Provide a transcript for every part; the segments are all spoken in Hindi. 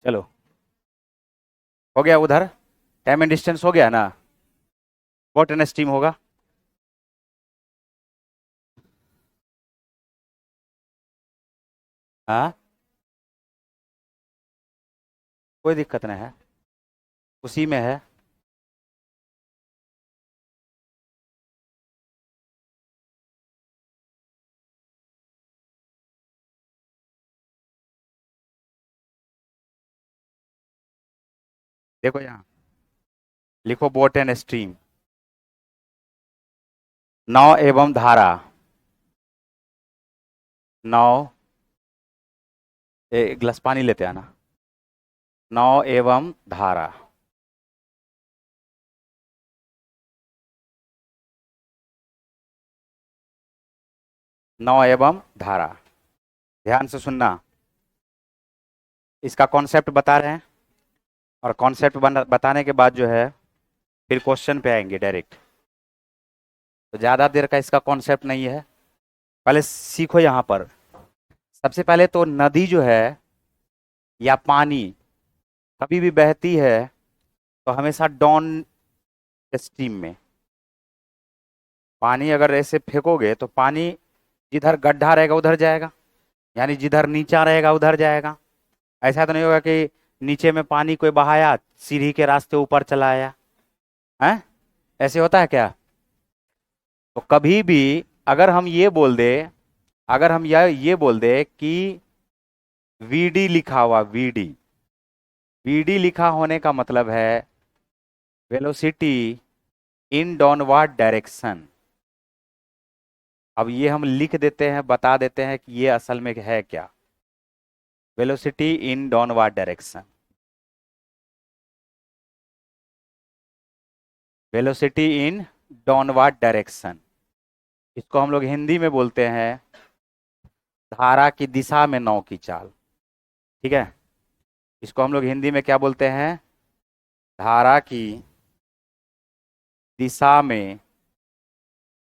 चलो, हो गया उधर। टाइम एंड डिस्टेंस हो गया ना। व्हाट एन स्ट्रीम होगा। हाँ, कोई दिक्कत नहीं है, उसी में है। देखो यहाँ, लिखो बोट एंड स्ट्रीम। नाव एवं धारा। नाव, एक गिलास पानी लेते आना। नाव एवं धारा। नाव एवं धारा। ध्यान से सुनना, इसका कॉन्सेप्ट बता रहे हैं। और कॉन्सेप्ट बताने के बाद जो है, फिर क्वेश्चन पे आएंगे डायरेक्ट। तो ज़्यादा देर का इसका कॉन्सेप्ट नहीं है, पहले सीखो यहाँ पर। सबसे पहले तो नदी जो है या पानी कभी भी बहती है तो हमेशा डाउन स्ट्रीम में। पानी अगर ऐसे फेंकोगे तो पानी जिधर गड्ढा रहेगा उधर जाएगा, यानी जिधर नीचा रहेगा उधर जाएगा। ऐसा तो नहीं होगा कि नीचे में पानी कोई बहाया सीढ़ी के रास्ते ऊपर चला आया है। ऐसे होता है क्या। तो कभी भी अगर हम ये बोल दे, अगर हम ये बोल दे कि वीडी लिखा हुआ, वीडी, वीडी लिखा होने का मतलब है वेलोसिटी इन डाउनवर्ड डायरेक्शन। अब ये हम लिख देते हैं, बता देते हैं कि ये असल में है क्या। Velocity in downward direction, velocity in downward direction, इसको हम लोग हिंदी में बोलते हैं धारा की दिशा में नाव की चाल। ठीक है, इसको हम लोग हिंदी में क्या बोलते हैं, धारा की दिशा में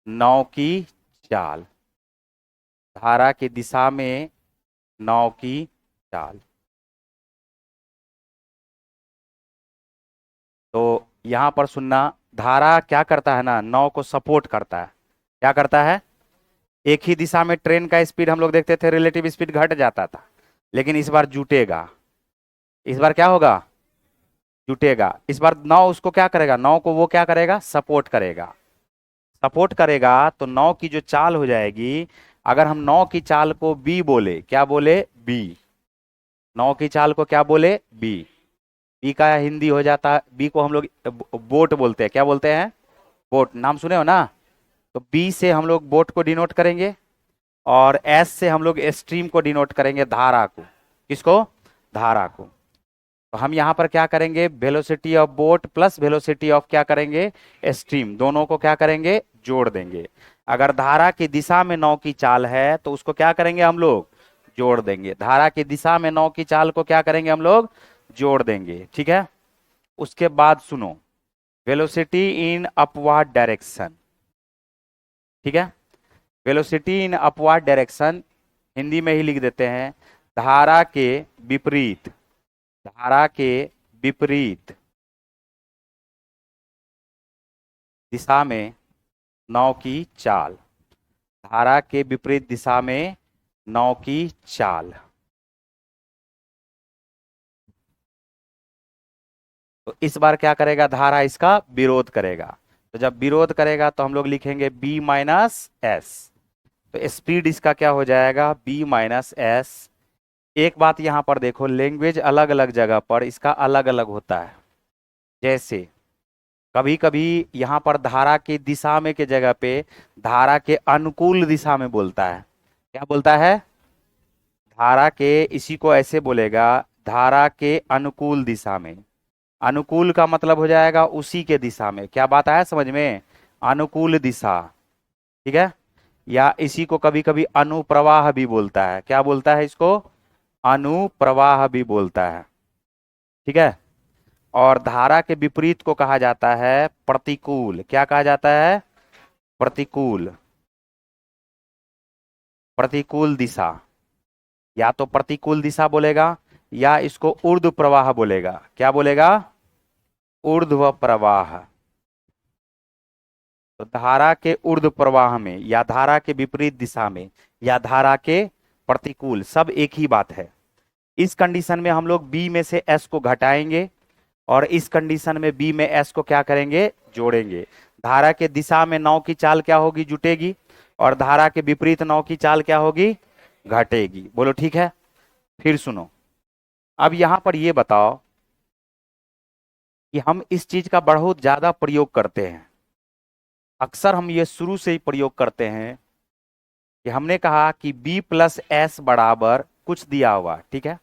नाव की चाल। धारा की दिशा में नाव की चाल। तो यहां पर सुनना, धारा क्या करता है ना, नाव को सपोर्ट करता है। क्या करता है, एक ही दिशा में ट्रेन का स्पीड हम लोग देखते थे, रिलेटिव स्पीड घट जाता था, लेकिन इस बार जुटेगा। इस बार क्या होगा, जुटेगा। इस बार नाव उसको क्या करेगा, नाव को वो क्या करेगा, सपोर्ट करेगा। सपोर्ट करेगा तो नाव की जो चाल हो जाएगी, अगर हम नाव की चाल को बी बोले, क्या बोले, बी। नाव की चाल को क्या बोले, बी। बी का हिंदी हो जाता है, बी को हम लोग बोट बोलते हैं। क्या बोलते हैं, बोट। नाम सुने हो ना। तो बी से हम लोग बोट को डिनोट करेंगे, और एस से हम लोग स्ट्रीम को डिनोट करेंगे, धारा को। किसको, धारा को। तो हम यहाँ पर क्या करेंगे, velocity of boat plus velocity of क्या करेंगे, स्ट्रीम, दोनों को क्या करेंगे, जोड़ देंगे। अगर धारा की दिशा में नाव की चाल है तो उसको क्या करेंगे हम लोग, जोड़ देंगे। धारा की दिशा में नाव की चाल को क्या करेंगे हम लोग, जोड़ देंगे। ठीक है, उसके बाद सुनो, वेलोसिटी इन अपवर्ड डायरेक्शन। ठीक है, velocity in upward direction Hindi में ही लिख देते हैं, धारा के विपरीत, धारा के विपरीत दिशा में नाव की चाल। धारा के विपरीत दिशा में नाव की चाल। तो इस बार क्या करेगा, धारा इसका विरोध करेगा। तो जब विरोध करेगा तो हम लोग लिखेंगे बी माइनस एस। तो स्पीड इसका क्या हो जाएगा, बी माइनस एस। एक बात यहाँ पर देखो, लैंग्वेज अलग अलग जगह पर इसका अलग अलग होता है। जैसे कभी कभी यहाँ पर धारा की दिशा में के जगह पे धारा के अनुकूल दिशा में बोलता है। क्या बोलता है, धारा के, इसी को ऐसे बोलेगा, धारा के अनुकूल दिशा में। अनुकूल का मतलब हो जाएगा उसी के दिशा में। क्या बात आया समझ में, अनुकूल दिशा। ठीक है, या इसी को कभी कभी अनुप्रवाह भी बोलता है। क्या बोलता है इसको, अनुप्रवाह भी बोलता है। ठीक है, और धारा के विपरीत को कहा जाता है प्रतिकूल। क्या कहा जाता है, प्रतिकूल, प्रतिकूल दिशा। या तो प्रतिकूल दिशा बोलेगा, या इसको ऊर्ध्व प्रवाह बोलेगा। क्या बोलेगा? ऊर्ध्व प्रवाह। तो धारा के ऊर्ध्व प्रवाह में या धारा के विपरीत दिशा में या धारा के प्रतिकूल, सब एक ही बात है। इस कंडीशन में हम लोग बी में से एस को घटाएंगे और इस कंडीशन में बी में एस को क्या करेंगे? जोड़ेंगे। धारा के दिशा में नाव की चाल क्या होगी? जुटेगी। और धारा के विपरीत नाव की चाल क्या होगी? घटेगी। बोलो ठीक है। फिर सुनो, अब यहां पर ये बताओ कि हम इस चीज का बहुत ज्यादा प्रयोग करते हैं। अक्सर हम ये शुरू से ही प्रयोग करते हैं कि हमने कहा कि b प्लस एस बराबर कुछ दिया हुआ, ठीक है,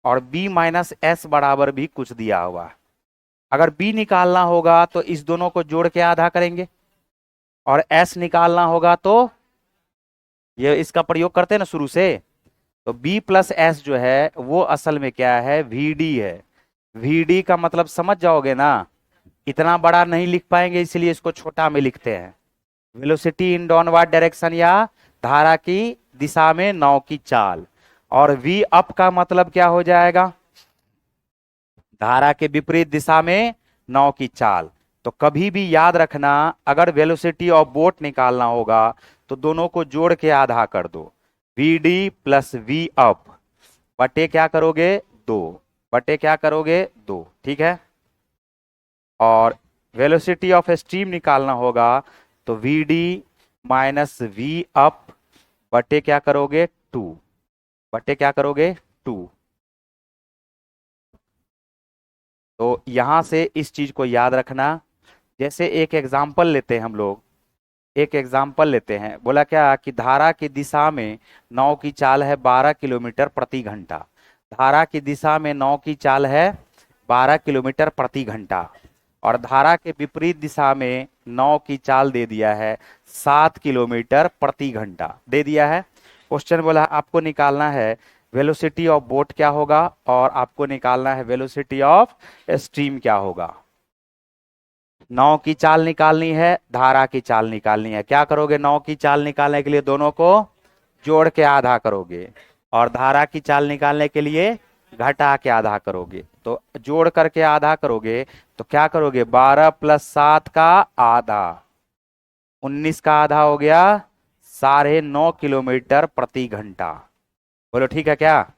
और b माइनस एस बराबर भी कुछ दिया हुआ। अगर b निकालना होगा तो इस दोनों को जोड़ के आधा करेंगे, और s निकालना होगा तो ये इसका प्रयोग करते हैं ना शुरू से। तो b प्लस एस जो है वो असल में क्या है? vd है। vd का मतलब समझ जाओगे ना, इतना बड़ा नहीं लिख पाएंगे इसलिए इसको छोटा में लिखते हैं। वेलोसिटी इन डाउनवर्ड डायरेक्शन या धारा की दिशा में नाव की चाल। और v अप का मतलब क्या हो जाएगा? धारा के विपरीत दिशा में नाव की चाल। तो कभी भी याद रखना, अगर वेलोसिटी ऑफ बोट निकालना होगा तो दोनों को जोड़ के आधा कर दो। vd प्लस v अप बटे क्या करोगे? 2 बटे क्या करोगे? 2, ठीक है। और वेलोसिटी ऑफ स्ट्रीम निकालना होगा तो vd माइनस v अप बटे क्या करोगे? 2 बटे क्या करोगे? 2। तो यहां से इस चीज को याद रखना। जैसे एक एग्जाम्पल लेते हैं हम लोग, एक एग्जाम्पल लेते हैं। बोला क्या कि धारा की दिशा में नाव की चाल है 12 किलोमीटर प्रति घंटा। धारा की दिशा में नाव की चाल है 12 किलोमीटर प्रति घंटा, और धारा के विपरीत दिशा में नाव की चाल दे दिया है 7 किलोमीटर प्रति घंटा दे दिया है। क्वेश्चन बोला आपको निकालना है वेलोसिटी ऑफ बोट क्या होगा, और आपको निकालना है वेलोसिटी ऑफ स्ट्रीम क्या होगा। नाव की चाल निकालनी है, धारा की चाल निकालनी है। क्या करोगे? नाव की चाल निकालने के लिए दोनों को जोड़ के आधा करोगे, और धारा की चाल निकालने के लिए घटा के आधा करोगे। तो जोड़ करके आधा करोगे तो क्या करोगे? 12 प्लस 7 का आधा, 19 का आधा हो गया 9.5 किलोमीटर प्रति घंटा। बोलो ठीक है क्या?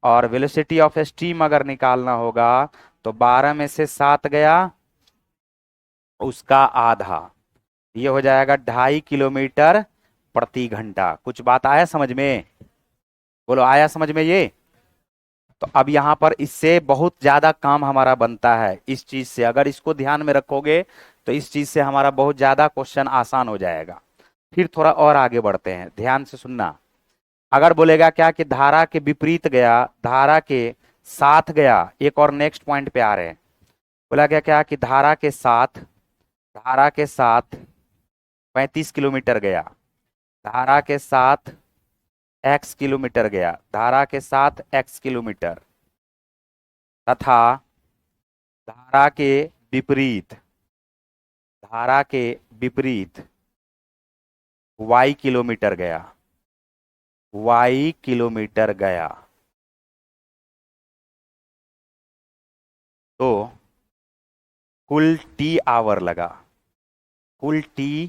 और वेलोसिटी ऑफ स्टीम अगर निकालना होगा तो 12 में से 7 गया उसका आधा, ये हो जाएगा 2.5 किलोमीटर प्रति घंटा। कुछ बात आया समझ में? बोलो आया समझ में ये? तो अब यहां पर इससे बहुत ज्यादा काम हमारा बनता है। इस चीज से अगर इसको ध्यान में रखोगे तो इस चीज से हमारा बहुत ज्यादा क्वेश्चन आसान हो जाएगा। फिर थोड़ा और आगे बढ़ते हैं, ध्यान से सुनना। अगर बोलेगा क्या कि धारा के विपरीत गया, धारा के साथ गया, एक और नेक्स्ट पॉइंट पे आ रहे हैं। बोला गया क्या कि धारा के साथ 35 किलोमीटर गया, धारा के साथ x किलोमीटर गया, धारा के साथ x किलोमीटर, तथा धारा के विपरीत, धारा के विपरीत y किलोमीटर गया, y किलोमीटर गया, तो कुल t आवर लगा, कुल t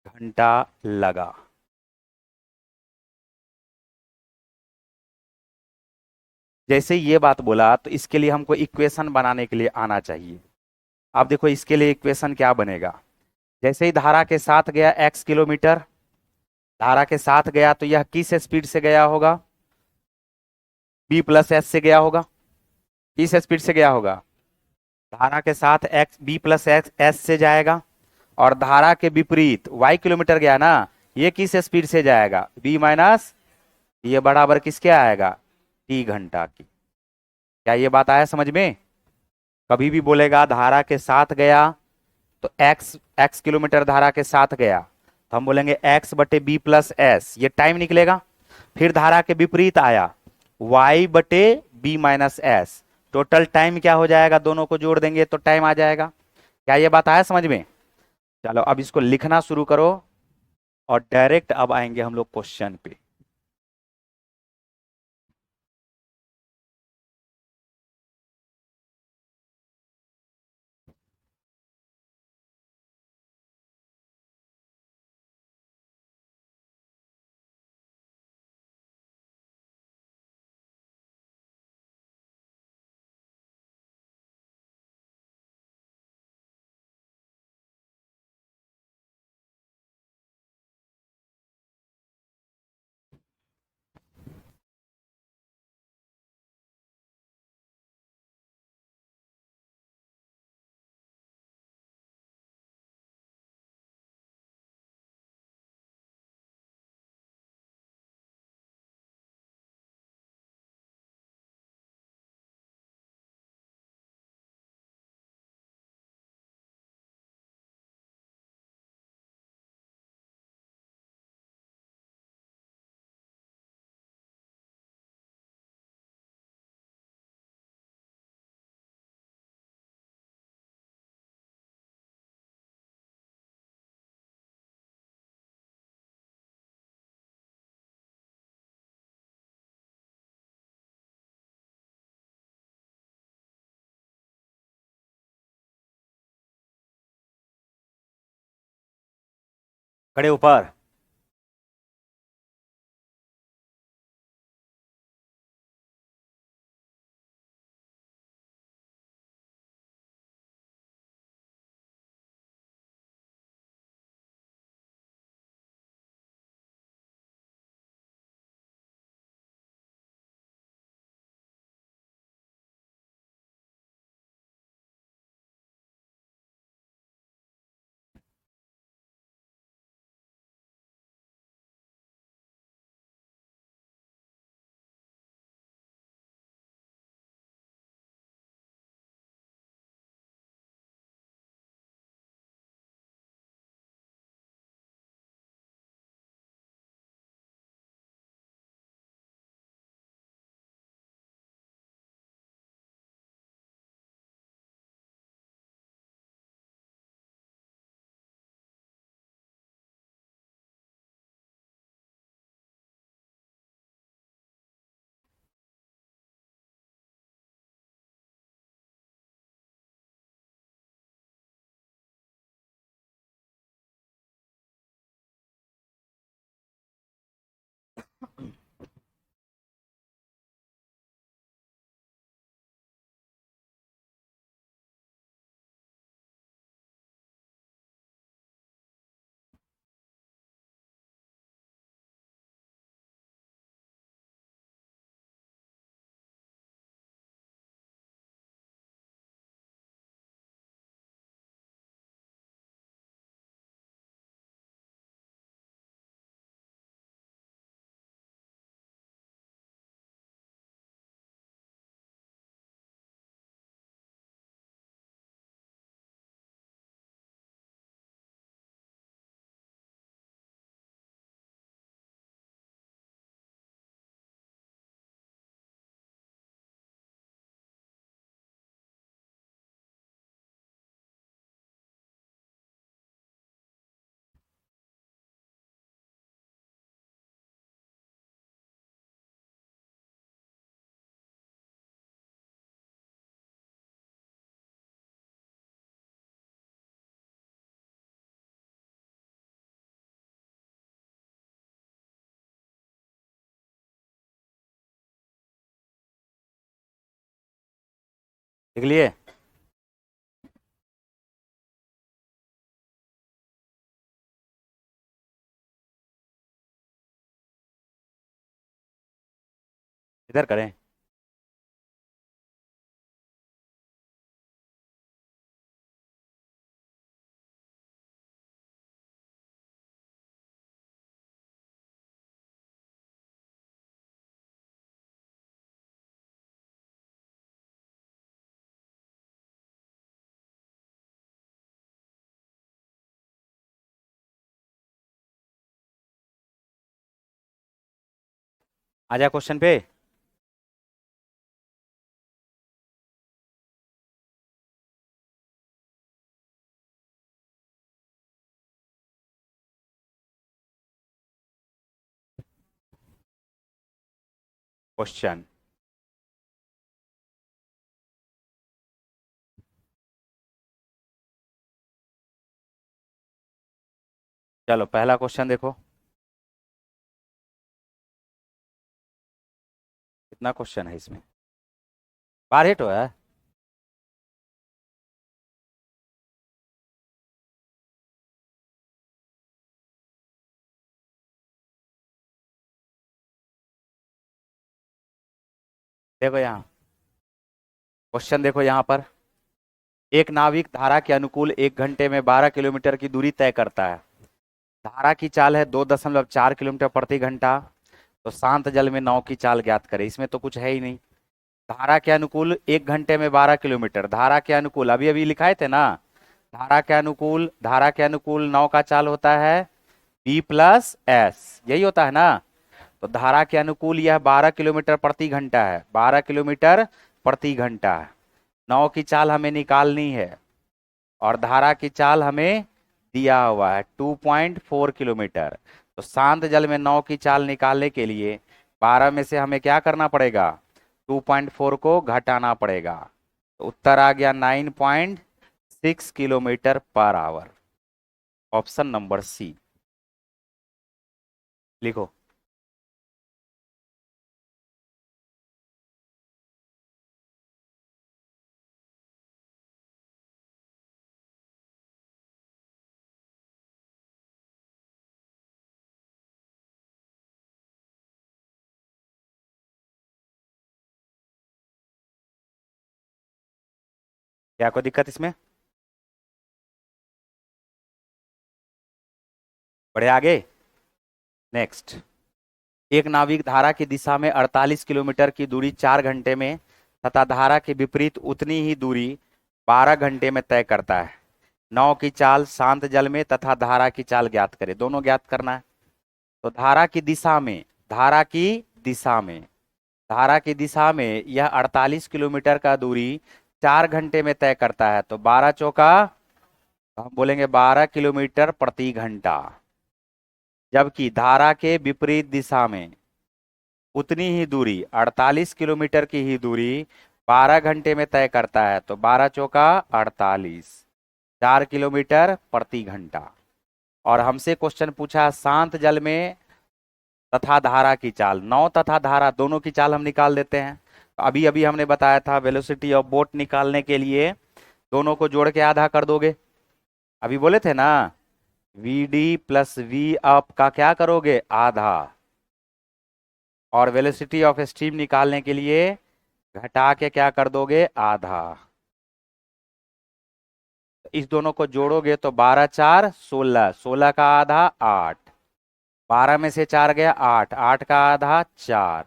घंटा लगा। जैसे ये बात बोला तो इसके लिए हमको इक्वेशन बनाने के लिए आना चाहिए। अब देखो इसके लिए इक्वेशन क्या बनेगा। जैसे ही धारा के साथ गया x किलोमीटर, धारा के साथ गया तो यह किस स्पीड से गया होगा? b प्लस एस से गया होगा। किस स्पीड से गया होगा? धारा के साथ x b plus x S से जाएगा, और धारा के विपरीत y किलोमीटर गया ना, ये किस स्पीड से जाएगा? b माइनस, ये बराबर किसके आएगा? t घंटा की। क्या ये बात आया समझ में? कभी भी बोलेगा धारा के साथ गया तो x किलोमीटर धारा के साथ गया तो हम बोलेंगे x बटे बी प्लस एस, ये टाइम निकलेगा। फिर धारा के विपरीत आया y बटे b minus s, total time क्या हो जाएगा? दोनों को जोड़ देंगे तो टाइम आ जाएगा। क्या ये बात आया समझ में? चलो अब इसको लिखना शुरू करो और डायरेक्ट अब आएंगे हम लोग क्वेश्चन पे। खड़े ऊपर। लिख लिए? इधर करें। आजा क्वेश्चन पे। क्वेश्चन, चलो पहला क्वेश्चन देखो। कितना क्वेश्चन है इसमें? 12 तो है। देखो यहाँ क्वेश्चन, देखो यहाँ पर एक नाविक धारा के अनुकूल 1 घंटे में 12 किलोमीटर की दूरी तय करता है। धारा की चाल है 2.4 किलोमीटर प्रति घंटा। तो शांत जल में नाव की चाल ज्ञात करें। इसमें तो कुछ है ही नहीं। धारा के अनुकूल 1 घंटे में 12 किलोमीटर, धारा के अनुकूल अभी अभी लिखाए थे ना। धारा के अनुकूल नाव का चाल होता है B+S, यही होता है ना। तो धारा के अनुकूल यह 12 किलोमीटर प्रति घंटा है, 12 किलोमीटर प्रति घंटा है। नाव की चाल हमें निकालनी है और धारा की चाल हमें दिया हुआ है 2.4 किलोमीटर। तो शांत जल में नाव की चाल निकालने के लिए 12 में से हमें क्या करना पड़ेगा? 2.4 को घटाना पड़ेगा। तो उत्तर आ गया 9.6 kilometre per hour. Option number C. लिखो। क्या कोई दिक्कत इसमें? बढ़े आगे। नेक्स्ट। एक नाविक धारा की दिशा में 48 किलोमीटर की दूरी 4 घंटे में तथा धारा के विपरीत उतनी ही दूरी 12 घंटे में तय करता है। नाव की चाल शांत जल में तथा धारा की चाल ज्ञात करे। दोनों ज्ञात करना है। तो धारा की दिशा में, धारा की दिशा में, धारा की दिशा में यह 48 किलोमीटर का दूरी 4 घंटे में तय करता है। तो 12 चौका, हम बोलेंगे 12 किलोमीटर प्रति घंटा। जबकि धारा के विपरीत दिशा में उतनी ही दूरी, 48 किलोमीटर की ही दूरी 12 घंटे में तय करता है। तो 12 चौका 48, 4 किलोमीटर प्रति घंटा। और हमसे क्वेश्चन पूछा शांत जल में तथा धारा की चाल। नौ तथा धारा दोनों की चाल हम निकाल देते हैं। अभी अभी हमने बताया था वेलोसिटी ऑफ बोट निकालने के लिए दोनों को जोड़ के आधा कर दोगे। अभी बोले थे ना, v d plus v up का क्या करोगे? आधा। और वेलोसिटी ऑफ स्टीम निकालने के लिए घटा के क्या कर दोगे? आधा। इस दोनों को जोड़ोगे तो 12 4 16, 16 का आधा 8, 12 में से 4 गया 8, 8 का आधा 4।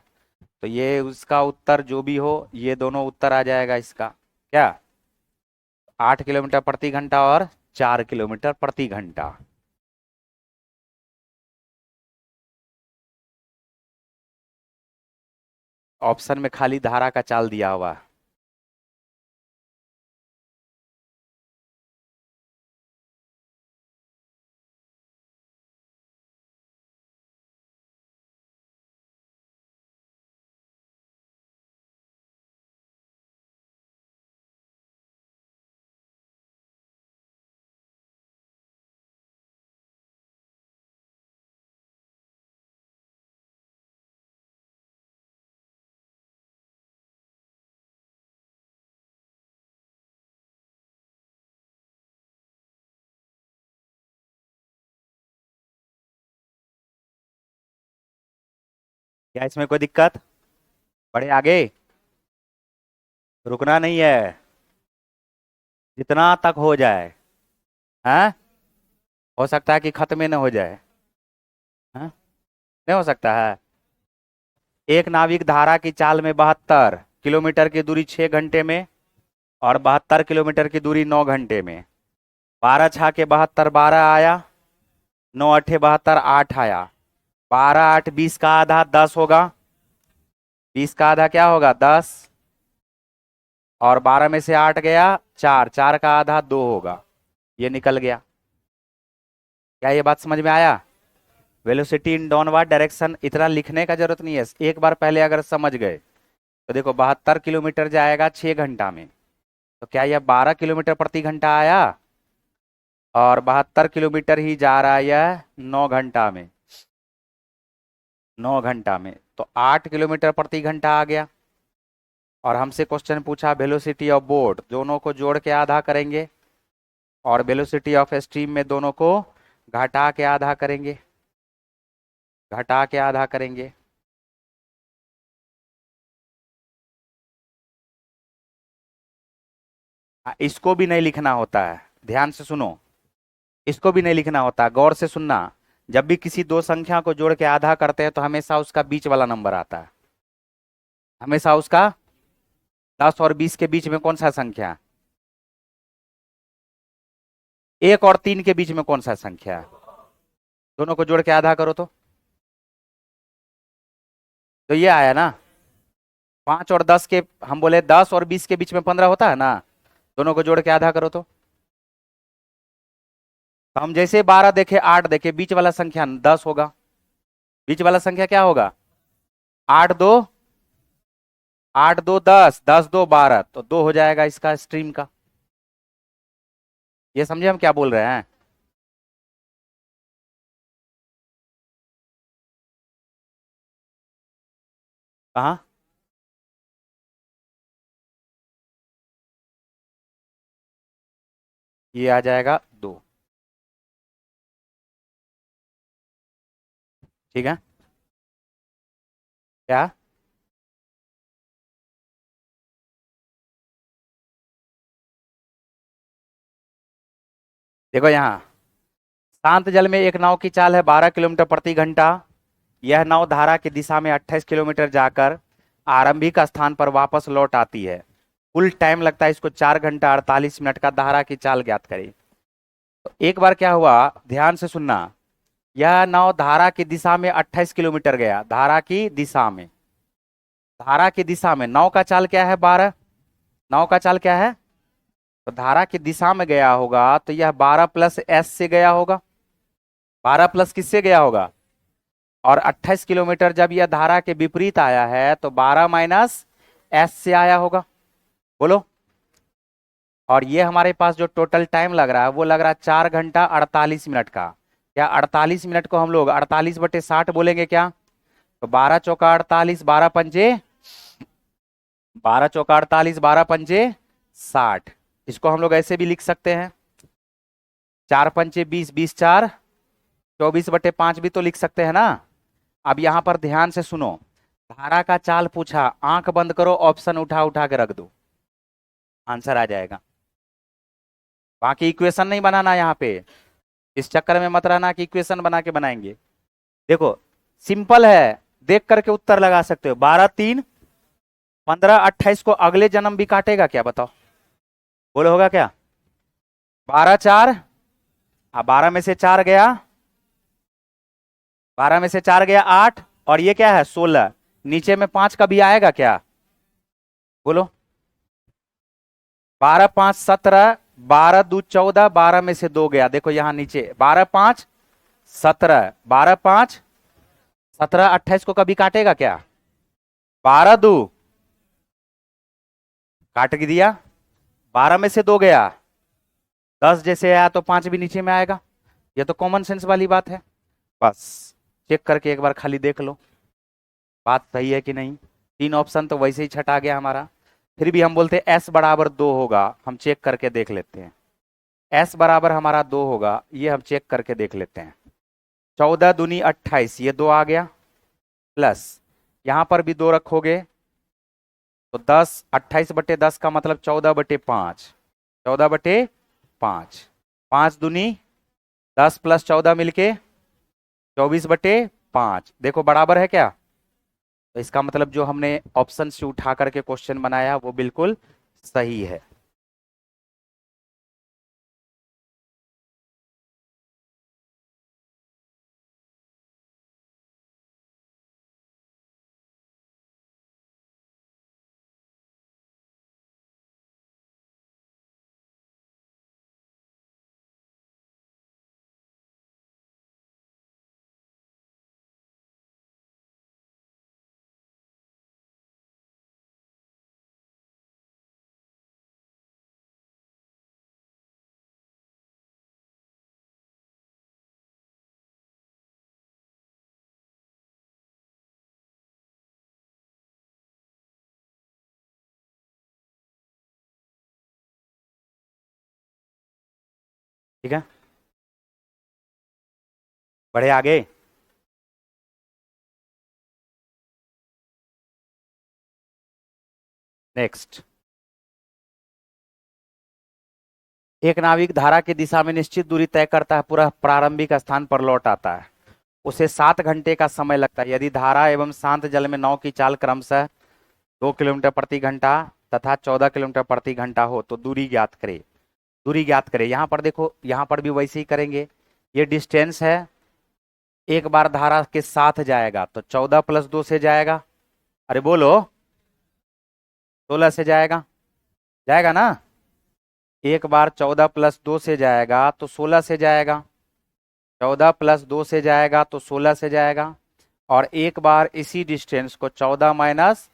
तो ये उसका उत्तर जो भी हो, ये दोनों उत्तर आ जाएगा इसका। क्या? 8 किलोमीटर प्रति घंटा और 4 किलोमीटर प्रति घंटा। ऑप्शन में खाली धारा का चाल दिया हुआ है। क्या इसमें कोई दिक्कत? बढ़े आगे। रुकना नहीं है, जितना तक हो जाए। हाँ, हो सकता है कि खत्म ही न हो जाए। हाँ, नहीं हो सकता है। एक नाविक धारा की चाल में 72 किलोमीटर की दूरी 6 घंटे में और 72 किलोमीटर की दूरी 9 घंटे में। 12 छा के 72, 12 आया। 9 अठे 72, 8 आया। 12 8 20 का आधा 10 होगा। 20 का आधा क्या होगा? 10। और 12 में से 8 गया 4, 4 का आधा 2 होगा। ये निकल गया। क्या ये बात समझ में आया? वेलोसिटी इन डाउनवर्ड डायरेक्शन इतना लिखने का जरूरत नहीं है, एक बार पहले अगर समझ गए तो देखो 72 किलोमीटर जाएगा 6 घंटा में। तो क्या यह 12 किलोमीटर प्रति घंटा आया? और 72 किलोमीटर ही जा रहा है यह 9 घंटा में। 9 घंटा में तो 8 किलोमीटर प्रति घंटा आ गया। और हमसे क्वेश्चन पूछा वेलोसिटी ऑफ बोट, दोनों को जोड़ के आधा करेंगे और वेलोसिटी ऑफ स्ट्रीम में दोनों को घटा के आधा करेंगे। घटा के आधा करेंगे। इसको भी नहीं लिखना होता है, ध्यान से सुनो। इसको भी नहीं लिखना होता, गौर से सुनना। जब भी किसी दो संख्या को जोड़ के आधा करते हैं तो हमेशा उसका बीच वाला नंबर आता है। हमेशा उसका 10 और 20 के बीच में कौन सा संख्या? 1 और 3 के बीच में कौन सा संख्या है? दोनों को जोड़ के आधा करो तो ये आया ना। 5 और 10 के, हम बोले 10 और 20 के बीच में 15 होता है ना। दोनों को जोड़ के आधा करो तो हम जैसे 12 देखे 8 देखे, बीच वाला संख्या 10 होगा। बीच वाला संख्या क्या होगा? 8 2, 8 2 10, 10 2 12, तो 2 हो जाएगा इसका स्ट्रीम का। ये समझे हम क्या बोल रहे हैं? कहाँ? ये आ जाएगा 2। ठीक है। क्या? देखो यहाँ, शांत जल में एक नाव की चाल है 12 किलोमीटर प्रति घंटा। यह नाव धारा की दिशा में 28 किलोमीटर जाकर आरंभिक स्थान पर वापस लौट आती है। कुल टाइम लगता है इसको 4 घंटा 48 मिनट का। धारा की चाल ज्ञात करें। तो एक बार क्या हुआ, ध्यान से सुनना। यह नाव धारा की दिशा में 28 किलोमीटर गया, धारा की दिशा में। धारा की दिशा में नाव का चाल क्या है? 12। नाव का चाल क्या है? तो धारा की दिशा में गया होगा तो यह 12 + s से गया होगा। 12 प्लस किससे गया होगा? और 28 किलोमीटर जब यह धारा के विपरीत आया है तो 12 - s से आया होगा। बोलो। और ये हमारे पास जो टोटल टाइम लग रहा है वो लग रहा है 4 घंटा 48 मिनट का। क्या 48 मिनट को हम लोग 48/60 बोलेंगे क्या? तो 12 × 4 = 48, 12 × 4 = 48, 12 × 5 = 60। इसको हम लोग ऐसे भी लिख सकते हैं, 4 × 5 = 20, 20 × 4 = 24/5 भी तो लिख सकते हैं ना। अब यहां पर ध्यान से सुनो, धारा का चाल पूछा, आंख बंद करो, ऑप्शन उठा उठा के रख दो, आंसर आ जाएगा। बाकी इक्वेशन नहीं बनाना यहाँ पे, इस चक्कर में मत रहना कि इक्वेशन बना के बनाएंगे। देखो सिंपल है, देख करके उत्तर लगा सकते हो। 12 3 15 28 को अगले जन्म भी काटेगा क्या? बताओ, बोलो होगा क्या? 12 4, 12 में से 4 गया, 12 में से 4 गया 8, और ये क्या है 16। नीचे में 5 कभी आएगा क्या? बोलो। 12 5 17, 12 2 14, 12 में से 2 गया। देखो यहां नीचे 12 5 17, 12 5 17, 28 को कभी काटेगा क्या? 12 2 काट के दिया, 12 में से 2 गया, 10 जैसे आया तो 5 भी नीचे में आएगा। ये तो कॉमन सेंस वाली बात है। बस चेक करके एक बार खाली देख लो बात सही है कि नहीं। 3 ऑप्शन तो वैसे ही छटा गया हमारा। फिर भी हम बोलते हैं s बराबर 2 होगा, हम चेक करके देख लेते हैं। s बराबर हमारा 2 होगा, ये हम चेक करके देख लेते हैं। 14 दूनी 28, ये 2 आ गया, प्लस यहां पर भी 2 रखोगे तो 10, 28/10 का मतलब 14/5, 14/5, 5 दूनी 10 + 14 मिलके 24/5। देखो बराबर है क्या? तो इसका मतलब जो हमने ऑप्शन से उठा करके क्वेश्चन बनाया वो बिल्कुल सही है। ठीक है, बढ़े आगे। नेक्स्ट, एक नाविक धारा की दिशा में निश्चित दूरी तय करता है, पूरा प्रारंभिक स्थान पर लौट आता है। उसे 7 घंटे का समय लगता है। यदि धारा एवं शांत जल में नाव की चाल क्रमशः 2 किलोमीटर प्रति घंटा तथा 14 किलोमीटर प्रति घंटा हो तो दूरी ज्ञात करे। दूरी ज्ञात करे, यहां पर देखो, यहां पर भी वैसे ही करेंगे। ये डिस्टेंस है, एक बार धारा के साथ जाएगा तो 14 + 2 से जाएगा। अरे बोलो, 16 से जाएगा, जाएगा ना। एक बार 14 + 2 से जाएगा तो 16 से जाएगा, 14 + 2 से जाएगा तो 16 से जाएगा। और एक बार इसी डिस्टेंस को 14 -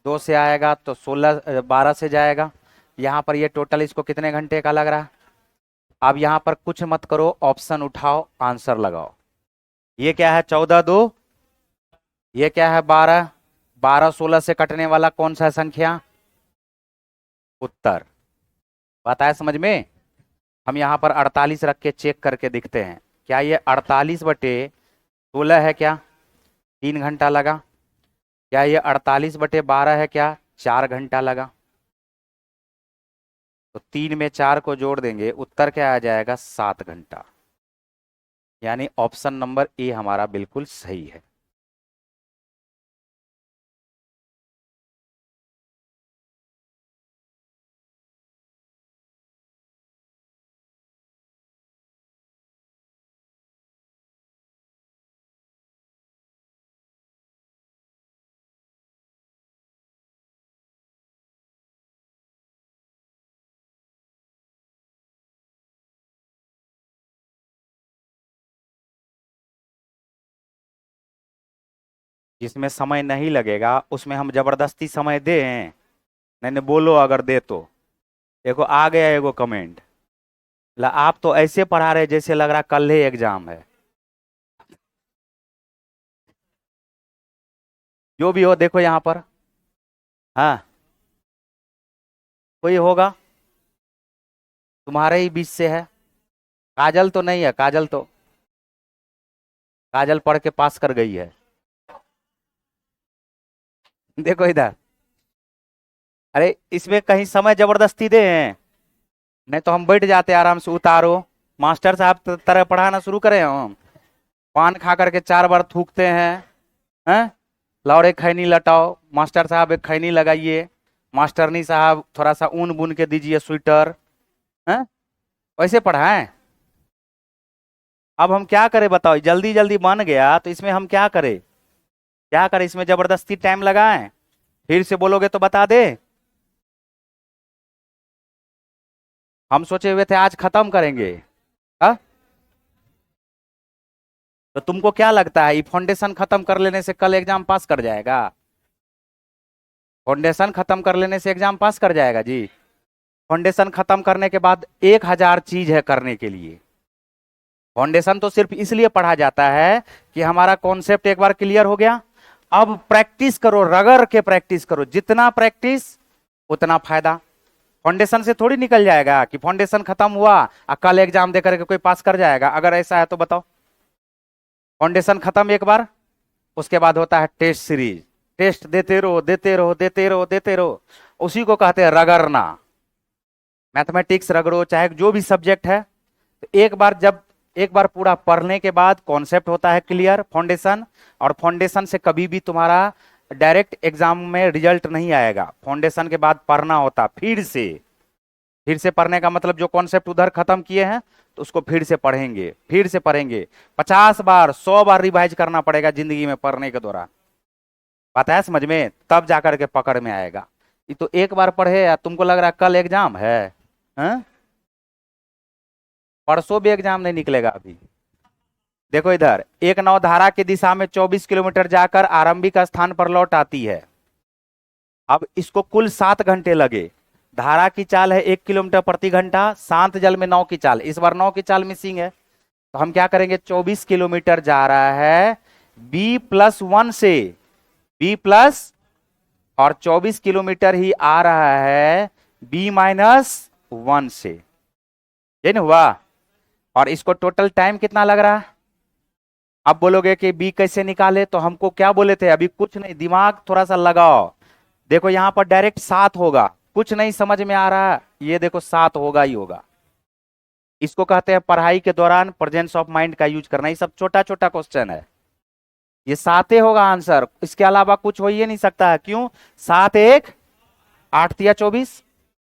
2 से आएगा तो 12 से जाएगा। यहाँ पर ये टोटल इसको कितने घंटे का लग रहा है? अब यहाँ पर कुछ मत करो, ऑप्शन उठाओ, आंसर लगाओ। ये क्या है 14 2, ये क्या है 12, 12 16 से कटने वाला कौन सा संख्या? उत्तर। बात आया समझ में? हम यहाँ पर 48 रख के चेक करके दिखते हैं, क्या ये 48/16 है क्या? 3 घंटा लगा। क्या ये 48/12 है क्या? 4 घंटा लगा। तो 3 में 4 को जोड़ देंगे, उत्तर क्या आ जाएगा? 7 घंटा। यानी ऑप्शन नंबर ए हमारा बिल्कुल सही है। जिसमें समय नहीं लगेगा उसमें हम जबरदस्ती समय दें? नहीं नहीं, बोलो अगर दे तो। देखो आ गया एगो कमेंट, ला आप तो ऐसे पढ़ा रहे जैसे लग रहा कल ही एग्जाम है। जो भी हो देखो यहाँ पर। हाँ, कोई होगा तुम्हारे ही बीच से है। काजल तो नहीं है, काजल पढ़ के पास कर गई है। देखो इधर, अरे इसमें कहीं समय जबरदस्ती दे हैं? नहीं तो हम बैठ जाते आराम से। उतारो, मास्टर साहब तरह पढ़ाना शुरू करें हम। पान खा करके 4 बार थूकते हैं। लाओ एक खैनी लटाओ, मास्टर साहब एक खैनी लगाइए, मास्टरनी साहब थोड़ा सा ऊन बुन के दीजिए स्वेटर। हैं? वैसे पढ़ाएं? अब हम क्या करें बताओ, जल्दी जल्दी बन गया तो इसमें हम क्या करें? क्या करें इसमें? जबरदस्ती टाइम लगाएं? फिर से बोलोगे तो बता दे। हम सोचे हुए थे आज खत्म करेंगे। हाँ, तो तुमको क्या लगता है ये फाउंडेशन खत्म कर लेने से कल एग्जाम पास कर जाएगा? फाउंडेशन खत्म कर लेने से एग्जाम पास कर जाएगा जी? फाउंडेशन खत्म करने के बाद 1000 चीज है करने के लिए। फाउंडेशन तो सिर्फ इसलिए पढ़ा जाता है कि हमारा कॉन्सेप्ट एक बार क्लियर हो गया। अब प्रैक्टिस करो, रगड़ के प्रैक्टिस करो, जितना प्रैक्टिस उतना फायदा। फाउंडेशन से थोड़ी निकल जाएगा कि फाउंडेशन खत्म हुआ और कल एग्जाम दे करके कोई पास कर जाएगा। अगर ऐसा है तो बताओ। फाउंडेशन खत्म एक बार, उसके बाद होता है टेस्ट सीरीज। टेस्ट देते रहो, देते रहो, देते रहो, देते रहो। उसी को कहते हैं रगड़ना। मैथमेटिक्स रगड़ो, चाहे जो भी सब्जेक्ट है। तो एक बार पूरा पढ़ने के बाद कॉन्सेप्ट होता है क्लियर, फाउंडेशन। और फाउंडेशन से कभी भी तुम्हारा डायरेक्ट एग्जाम में रिजल्ट नहीं आएगा। फाउंडेशन के बाद पढ़ना होता फिर से पढ़ने का मतलब जो कॉन्सेप्ट उधर खत्म किए हैं तो उसको फिर से पढ़ेंगे 50 बार 100 बार रिवाइज करना पड़ेगा जिंदगी में पढ़ने के दौरान। बात है समझ में? तब जाकर के पकड़ में आएगा। ये तो एक बार पढ़े या तुमको लग रहा है कल एग्जाम है? हैं? परसों भी एग्जाम नहीं निकलेगा अभी। देखो इधर, एक नाव धारा की दिशा में 24 किलोमीटर जाकर आरंभिक स्थान पर लौट आती है। अब इसको कुल 7 घंटे लगे। धारा की चाल है 1 किलोमीटर प्रति घंटा। शांत जल में नाव की चाल, इस बार नाव की चाल मिसिंग है। तो हम क्या करेंगे? 24 किलोमीटर जा रहा है B+1 से, B+ और 24 किलोमीटर ही आ रहा है B-1 से। ये नहीं हुआ? और इसको टोटल टाइम कितना लग रहा है? अब बोलोगे कि बी कैसे निकाले, तो हमको क्या बोले थे अभी? कुछ नहीं, दिमाग थोड़ा सा लगाओ। देखो यहां पर डायरेक्ट 7 होगा। कुछ नहीं समझ में आ रहा, ये देखो 7 होगा ही होगा। इसको कहते हैं पढ़ाई के दौरान प्रेजेंस ऑफ माइंड का यूज करना। ये सब छोटा छोटा क्वेश्चन है। ये 7 ही होगा आंसर, इसके अलावा कुछ हो ही नहीं सकता है। क्यों? 7 1 8 या 24,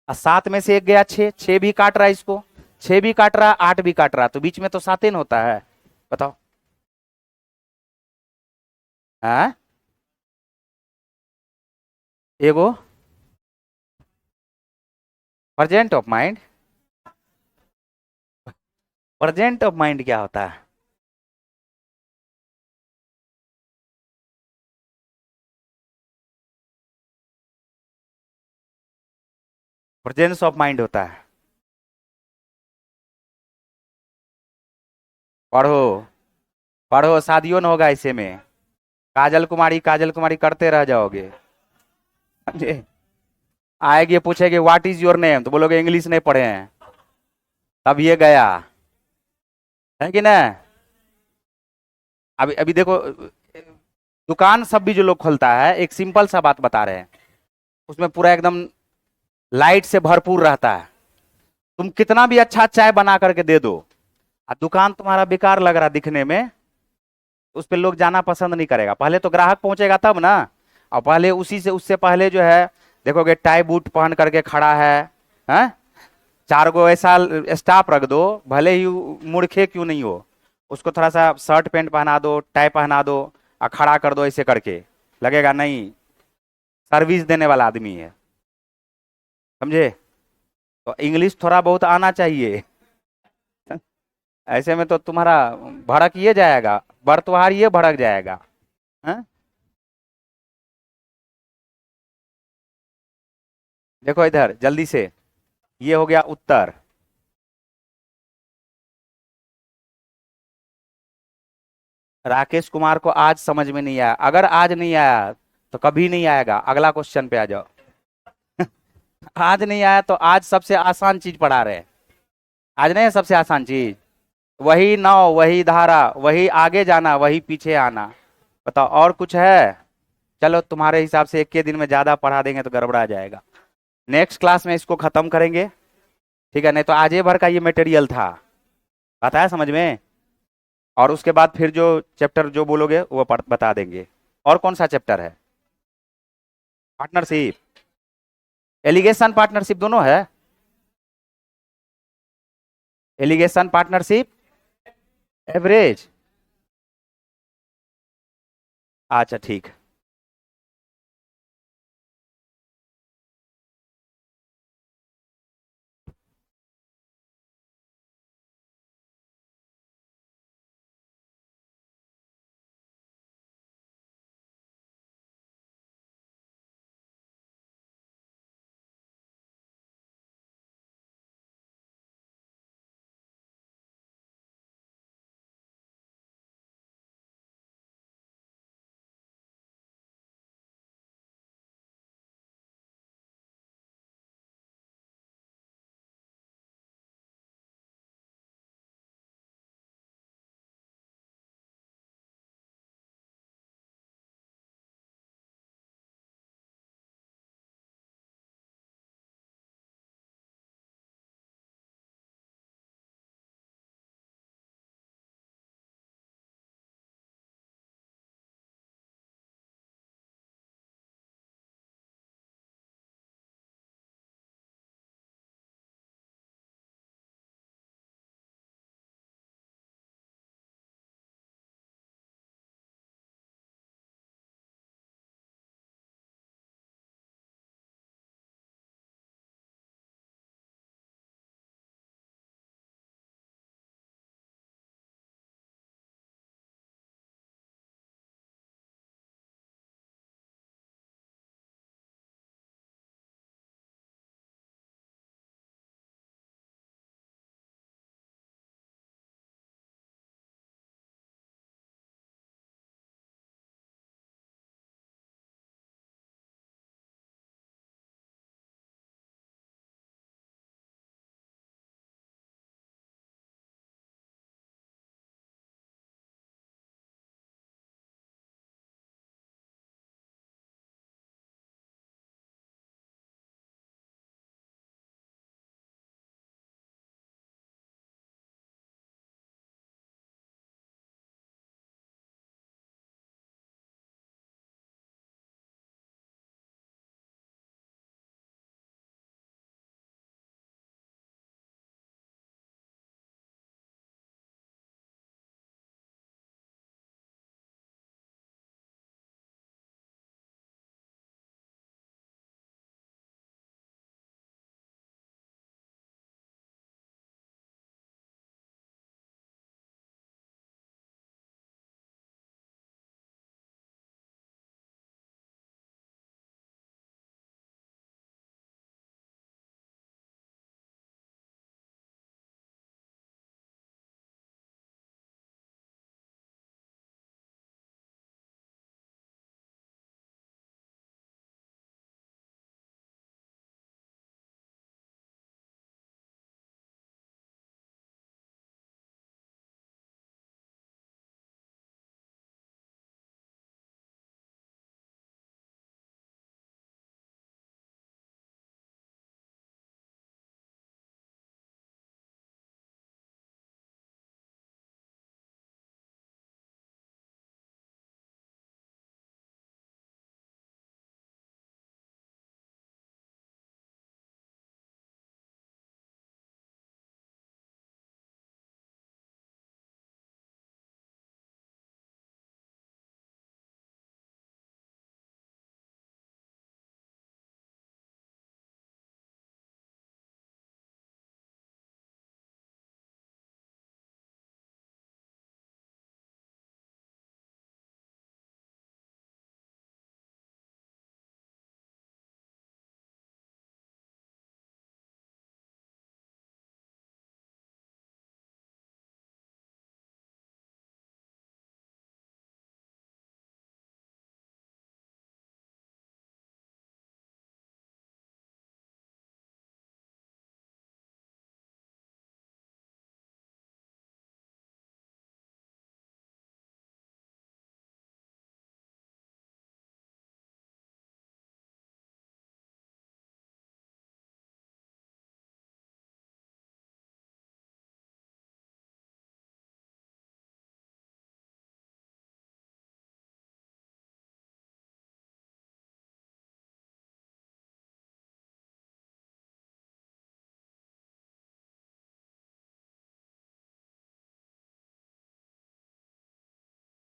और 7 में से एक गया 6, 6 भी काट रहा है इसको, 6 भी काट रहा, 8 भी काट रहा, तो बीच में तो 7 ही होता है। बताओ। हाँ, एगो present of mind. Present of mind क्या होता है? प्रेजेंस ऑफ माइंड होता है। पढ़ो, पढ़ो, शादियों न होगा ऐसे में। काजल कुमारी करते रह जाओगे, समझे। आएगी पूछेगी व्हाट इज योर नेम, तो बोलोगे इंग्लिश नहीं पढ़े हैं, तब ये गया, है कि ना। अभी अभी देखो, दुकान सब भी जो लोग खोलता है, एक सिंपल सा बात बता रहे हैं, उसमें पूरा एकदम लाइट से भरपूर रहता है। तुम कितना भी अच्छा चाय बना करके दे दो, दुकान तुम्हारा बेकार लग रहा दिखने में, उस पर लोग जाना पसंद नहीं करेगा। पहले तो ग्राहक पहुंचेगा तब ना, और पहले उसी से उससे पहले जो है, देखोगे टाई बूट पहन करके खड़ा है, चार गो ऐसा स्टाफ रख दो, भले ही मूर्खे क्यों नहीं हो, उसको थोड़ा सा शर्ट पैंट पहना दो, टाई पहना दो, और खड़ा कर दो ऐसे करके, लगेगा नहीं सर्विस देने वाला आदमी है, समझे। तो इंग्लिश थोड़ा बहुत आना चाहिए, ऐसे में तो तुम्हारा भड़क ये जाएगा, बर्तवार ये भड़क जाएगा, हैं? देखो इधर जल्दी से, ये हो गया उत्तर। राकेश कुमार को आज समझ में नहीं आया, अगर आज नहीं आया तो कभी नहीं आएगा। अगला क्वेश्चन पे आ जाओ। आज नहीं आया तो आज सबसे आसान चीज पढ़ा रहे हैं। आज नहीं है सबसे आसान चीज, वही नाव वही धारा, वही आगे जाना वही पीछे आना। बताओ और कुछ है। चलो तुम्हारे हिसाब से एक के दिन में ज्यादा पढ़ा देंगे तो गड़बड़ा जाएगा, नेक्स्ट क्लास में इसको खत्म करेंगे, ठीक है। नहीं तो आज ये भर का ये मटेरियल था, आता है समझ में। और उसके बाद फिर जो चैप्टर जो बोलोगे वो बता देंगे। और कौन सा चैप्टर है। पार्टनरशिप, एलिगेशन पार्टनरशिप दोनों है। एलिगेशन पार्टनरशिप, एवरेज, अच्छा ठीक।